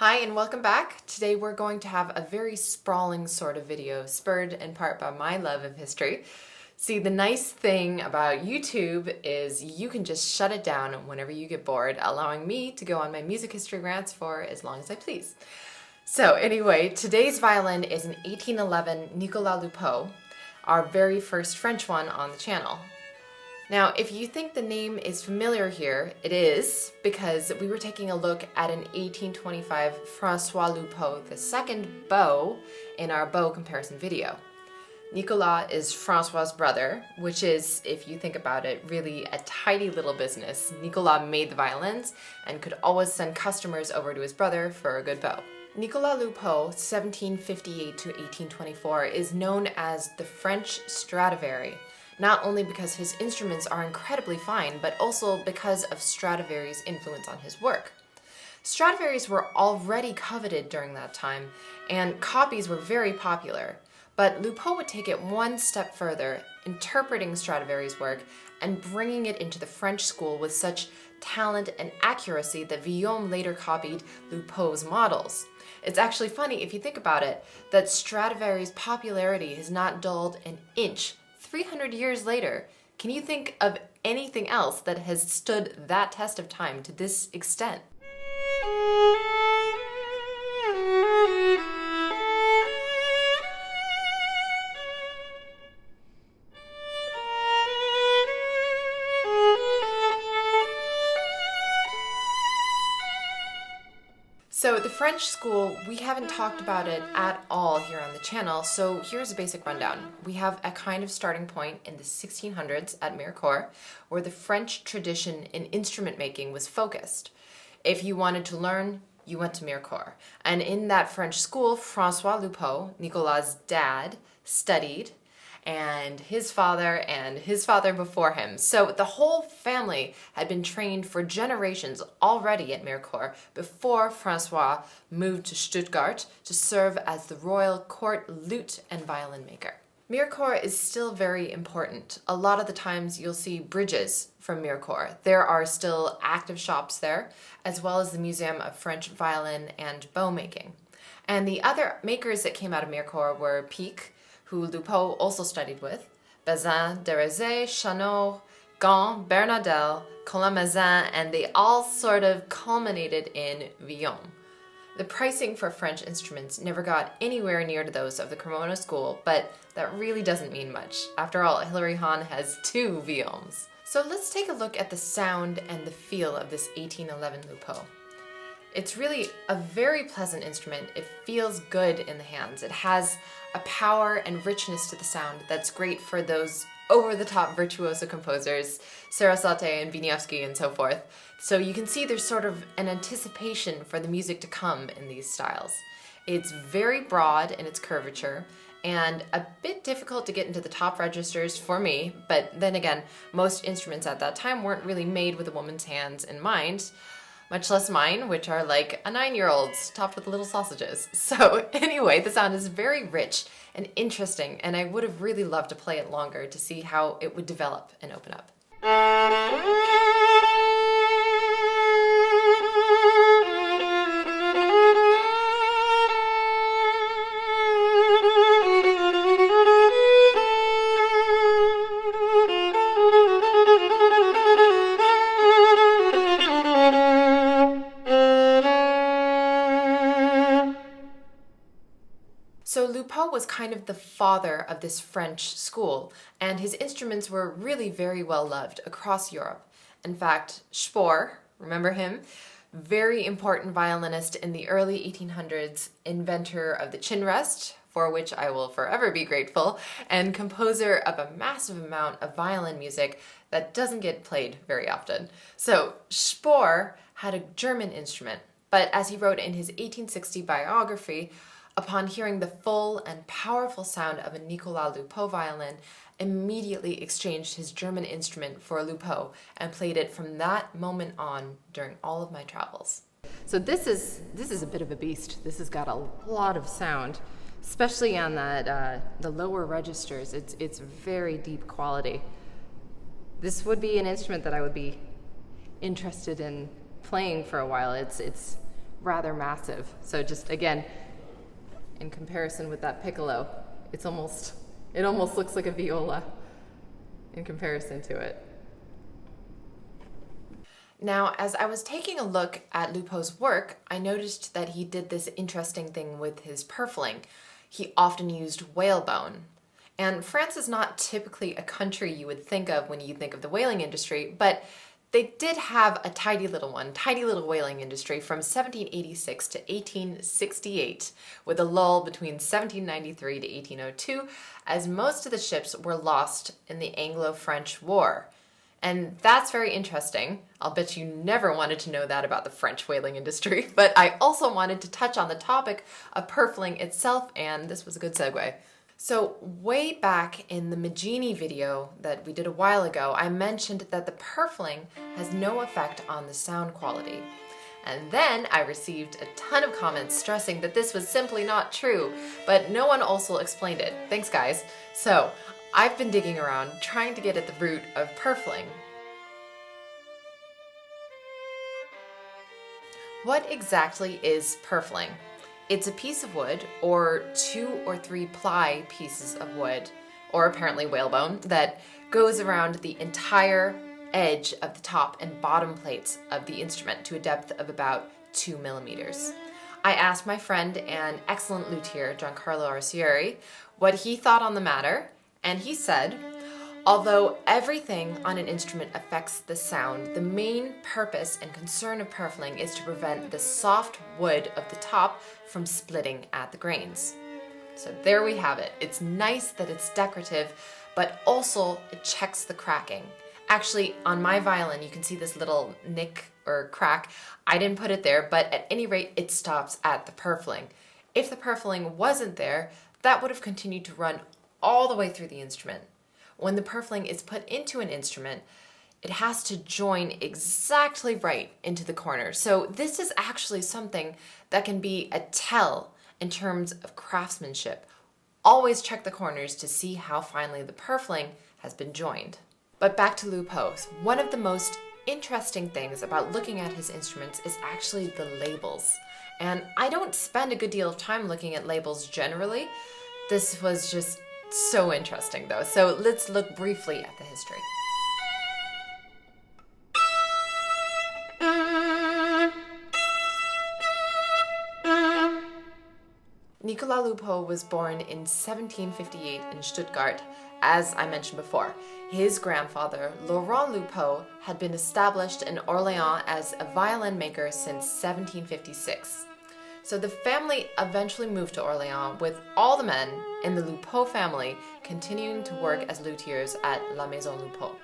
Hi and welcome back. Today we're going to have a very sprawling sort of video, spurred in part by my love of history. See, the nice thing about YouTube is you can just shut it down whenever you get bored, allowing me to go on my music history rants for as long as I please. So anyway, today's violin is an 1811 Nicolas Lupot, our very first French one on the channel. Now, if you think the name is familiar here, it is because we were taking a look at an 1825 François Lupot II bow in our bow comparison video. Nicolas is François' brother, which is, if you think about it, really a tidy little business. Nicolas made the violins and could always send customers over to his brother for a good bow. Nicolas Lupot, 1758 to 1824, is known as the French Stradivari, not only because his instruments are incredibly fine, but also because of Stradivari's influence on his work. Stradivari's were already coveted during that time, and copies were very popular, but Lupot would take it one step further, interpreting Stradivari's work and bringing it into the French school with such talent and accuracy that Villaume later copied Lupot's models. It's actually funny, if you think about it, that Stradivari's popularity has not dulled an inch 300 years later. Can you think of anything else that has stood that test of time to this extent? So the French school, we haven't talked about it at all here on the channel, so here's a basic rundown. We have a kind of starting point in the 1600s at Mirecourt, where the French tradition in instrument making was focused. If you wanted to learn, you went to Mirecourt. And in that French school, François Lupot, Nicolas' dad, studied, and his father before him. So the whole family had been trained for generations already at Mirecourt before François moved to Stuttgart to serve as the royal court lute and violin maker. Mirecourt is still very important. A lot of the times you'll see bridges from Mirecourt. There are still active shops there, as well as the Museum of French Violin and Bow Making. And the other makers that came out of Mirecourt were Pic, who Lupot also studied with, Bazin, Derazay, Chanot, Gand, Bernardel, Colin-Mazin, and they all sort of culminated in Villaume. The pricing for French instruments never got anywhere near to those of the Cremona school, but that really doesn't mean much. After all, Hilary Hahn has 2 Villaumes. So let's take a look at the sound and the feel of this 1811 Lupot. It's really a very pleasant instrument. It feels good in the hands. It has a power and richness to the sound that's great for those over-the-top virtuoso composers, Sarasate and Wieniawski and so forth. So you can see there's sort of an anticipation for the music to come in these styles. It's very broad in its curvature and a bit difficult to get into the top registers for me, but then again, most instruments at that time weren't really made with a woman's hands in mind, much less mine, which are like a 9-year-old's topped with little sausages. So anyway, the sound is very rich and interesting, and I would have really loved to play it longer to see how it would develop and open up. So Lupot was kind of the father of this French school, and his instruments were really very well loved across Europe. In fact, Spohr, remember him? Very important violinist in the early 1800s, inventor of the chin rest, for which I will forever be grateful, and composer of a massive amount of violin music that doesn't get played very often. So Spohr had a German instrument, but as he wrote in his 1860 biography, upon hearing the full and powerful sound of a Nicolas Lupot violin, immediately exchanged his German instrument for a Lupot and played it from that moment on during all of my travels. So this is a bit of a beast. This has got a lot of sound, especially on that the lower registers. It's very deep quality. This would be an instrument that I would be interested in playing for a while. It's rather massive. So just again, in comparison with that piccolo, it almost looks like a viola in comparison to it. Now, as I was taking a look at Lupot's work, I noticed that he did this interesting thing with his purfling. He often used whalebone. And France is not typically a country you would think of when you think of the whaling industry, but they did have a tidy little whaling industry from 1786 to 1868, with a lull between 1793 to 1802, as most of the ships were lost in the Anglo-French War. And that's very interesting. I'll bet you never wanted to know that about the French whaling industry, but I also wanted to touch on the topic of purfling itself, and this was a good segue. So way back in the Magini video that we did a while ago, I mentioned that the purfling has no effect on the sound quality. And then I received a ton of comments stressing that this was simply not true, but no one also explained it. Thanks, guys. So I've been digging around trying to get at the root of purfling. What exactly is purfling? It's a piece of wood, or 2 or 3 ply pieces of wood, or apparently whalebone, that goes around the entire edge of the top and bottom plates of the instrument to a depth of about 2 millimeters. I asked my friend and excellent luthier, Giancarlo Arcieri, what he thought on the matter, and he said, although everything on an instrument affects the sound, the main purpose and concern of purfling is to prevent the soft wood of the top from splitting at the grains. So there we have it. It's nice that it's decorative, but also it checks the cracking. Actually, on my violin, you can see this little nick or crack. I didn't put it there, but at any rate, it stops at the purfling. If the purfling wasn't there, that would have continued to run all the way through the instrument. When the purfling is put into an instrument, it has to join exactly right into the corner. So this is actually something that can be a tell in terms of craftsmanship. Always check the corners to see how finely the purfling has been joined. But back to Lupot. One of the most interesting things about looking at his instruments is actually the labels. And I don't spend a good deal of time looking at labels generally. This was just so interesting though. So let's look briefly at the history. Nicolas Lupot was born in 1758 in Stuttgart, as I mentioned before. His grandfather, Laurent Lupot, had been established in Orléans as a violin maker since 1756. So the family eventually moved to Orléans, with all the men in the Lupot family continuing to work as luthiers at La Maison Lupot.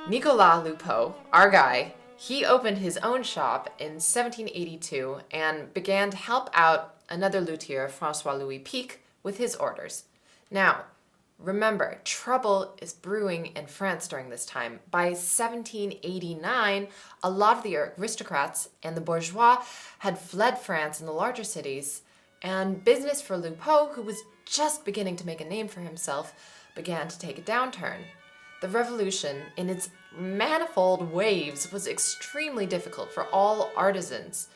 Nicolas Lupot, our guy, he opened his own shop in 1782 and began to help out another luthier, François Louis Pic, with his orders. Now, remember, trouble is brewing in France during this time. By 1789, a lot of the aristocrats and the bourgeois had fled France in the larger cities, and business for Lupot, who was just beginning to make a name for himself, began to take a downturn. The revolution, in its manifold waves, was extremely difficult for all artisans.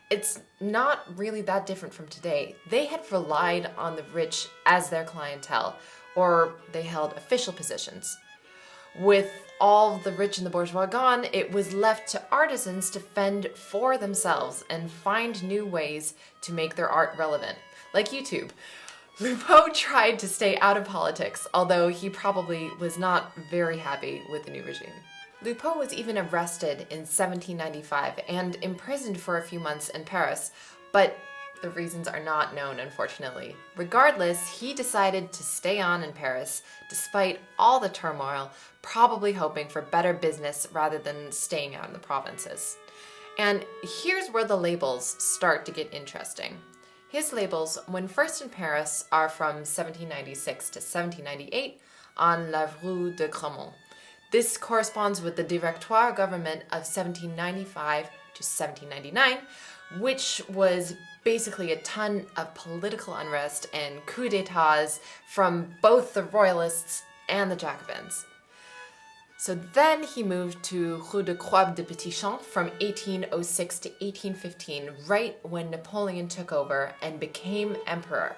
It's not really that different from today. They had relied on the rich as their clientele, or they held official positions. With all the rich and the bourgeois gone, it was left to artisans to fend for themselves and find new ways to make their art relevant, like YouTube. Lupot tried to stay out of politics, although he probably was not very happy with the new regime. Lupot was even arrested in 1795 and imprisoned for a few months in Paris, but the reasons are not known, unfortunately. Regardless, he decided to stay on in Paris despite all the turmoil, probably hoping for better business rather than staying out in the provinces. And here's where the labels start to get interesting. His labels, when first in Paris, are from 1796 to 1798 on La Rue de Cremona. This corresponds with the Directoire government of 1795 to 1799, which was basically a ton of political unrest and coups d'etats from both the royalists and the Jacobins. So then he moved to Rue de Croix de Petit Champ from 1806 to 1815, right when Napoleon took over and became emperor.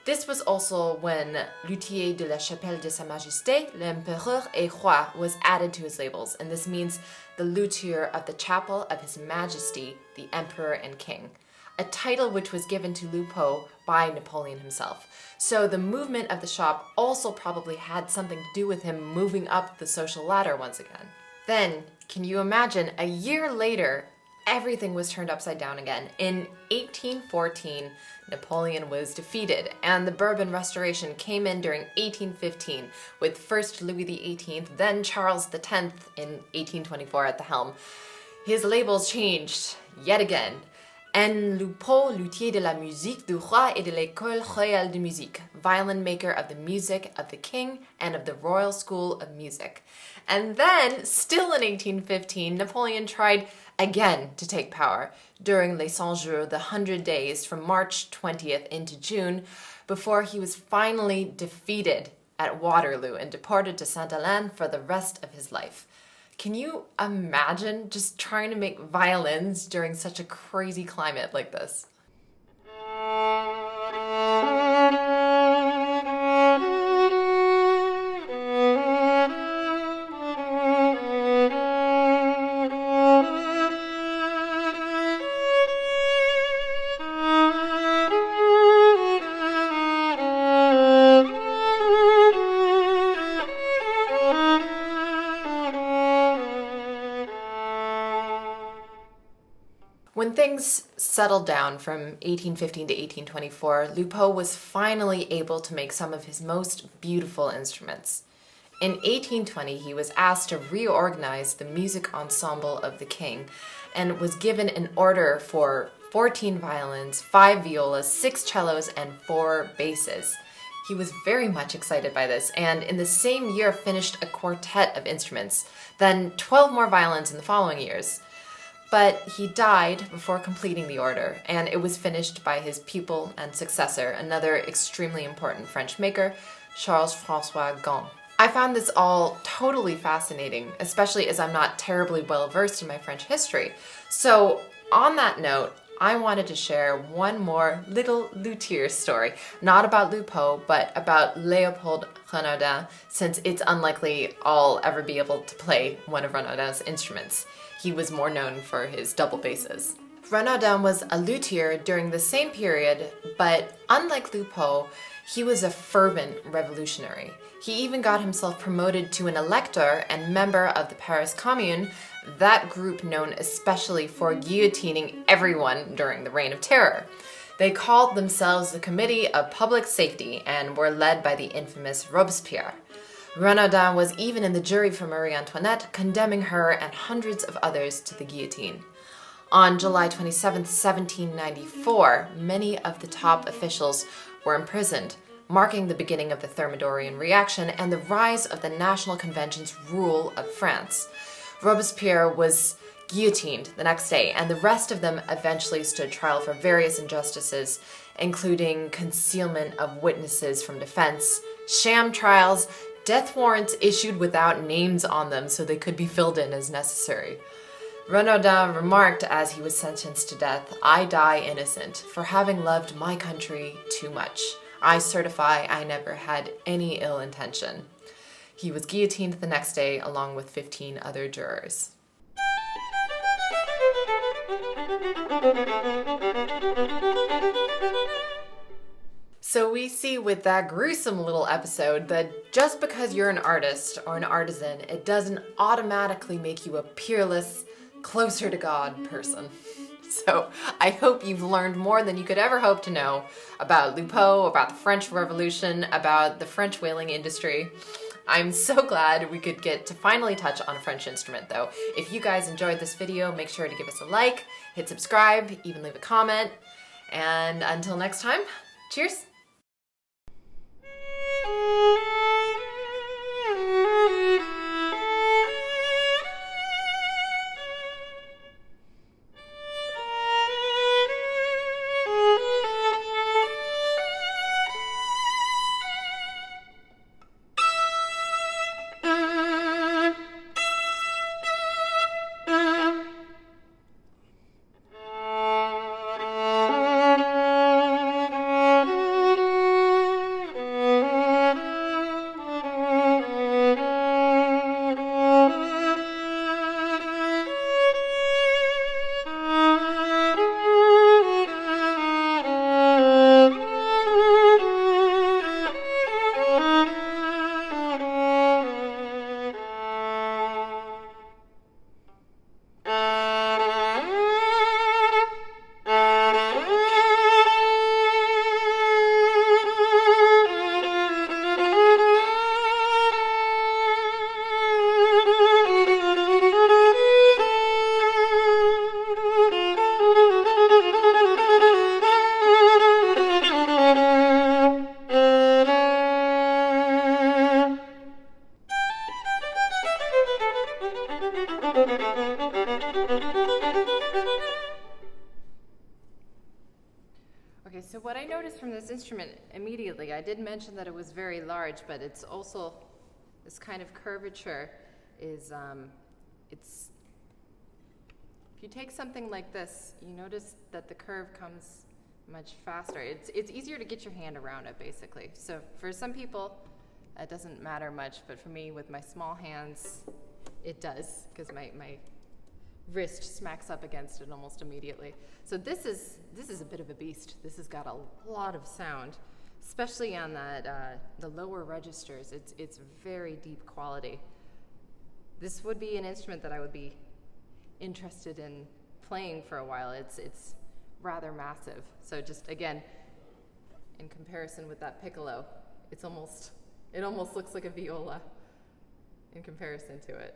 This was also when Luthier de la Chapelle de Sa Majesté, l'Empereur et Roi was added to his labels, and this means the luthier of the chapel of His Majesty, the Emperor and King, a title which was given to Lupot by Napoleon himself. So the movement of the shop also probably had something to do with him moving up the social ladder once again. Then, can you imagine, a year later, everything was turned upside down again. In 1814, Napoleon was defeated, and the Bourbon Restoration came in during 1815 with first Louis XVIII, then Charles X in 1824 at the helm. His labels changed yet again. N. Lupot, luthier de la musique du roi et de l'école royale de musique, violin maker of the music of the king and of the Royal School of Music. And then, still in 1815, Napoleon tried again to take power during Les 100 Jours, the 100 days from March 20th into June, before he was finally defeated at Waterloo and deported to Saint-Helene for the rest of his life. Can you imagine just trying to make violins during such a crazy climate like this? When things settled down from 1815 to 1824, Lupot was finally able to make some of his most beautiful instruments. In 1820, he was asked to reorganize the music ensemble of the king and was given an order for 14 violins, 5 violas, 6 cellos, and 4 basses. He was very much excited by this, and in the same year finished a quartet of instruments, then 12 more violins in the following years. But he died before completing the order, and it was finished by his pupil and successor, another extremely important French maker, Charles-François Gand. I found this all totally fascinating, especially as I'm not terribly well versed in my French history. So on that note, I wanted to share one more little luthier story, not about Lupot, but about Léopold Renaudin, since it's unlikely I'll ever be able to play one of Renaudin's instruments. He was more known for his double basses. Renaudin was a luthier during the same period, but unlike Lupot, he was a fervent revolutionary. He even got himself promoted to an elector and member of the Paris Commune, that group known especially for guillotining everyone during the Reign of Terror. They called themselves the Committee of Public Safety and were led by the infamous Robespierre. Renaudin was even in the jury for Marie Antoinette, condemning her and hundreds of others to the guillotine. On July 27, 1794, many of the top officials were imprisoned, marking the beginning of the Thermidorian reaction and the rise of the National Convention's rule of France. Robespierre was guillotined the next day, and the rest of them eventually stood trial for various injustices, including concealment of witnesses from defense, sham trials, death warrants issued without names on them so they could be filled in as necessary. Renaudin remarked as he was sentenced to death, "I die innocent for having loved my country too much. I certify I never had any ill intention." He was guillotined the next day along with 15 other jurors. So we see with that gruesome little episode that just because you're an artist or an artisan, it doesn't automatically make you a peerless, closer to God person. So I hope you've learned more than you could ever hope to know about Lupot, about the French Revolution, about the French whaling industry. I'm so glad we could get to finally touch on a French instrument though. If you guys enjoyed this video, make sure to give us a like, hit subscribe, even leave a comment. And until next time, cheers! Okay, so what I noticed from this instrument immediately, I did mention that it was very large, but it's also, this kind of curvature is, if you take something like this, you notice that the curve comes much faster. It's easier to get your hand around it, basically. So for some people, it doesn't matter much, but for me, with my small hands, it does, because my wrist smacks up against it almost immediately. So this is a bit of a beast. This has got a lot of sound, especially on that the lower registers. It's very deep quality. This would be an instrument that I would be interested in playing for a while. It's rather massive. So just again, in comparison with that piccolo, it almost looks like a viola in comparison to it.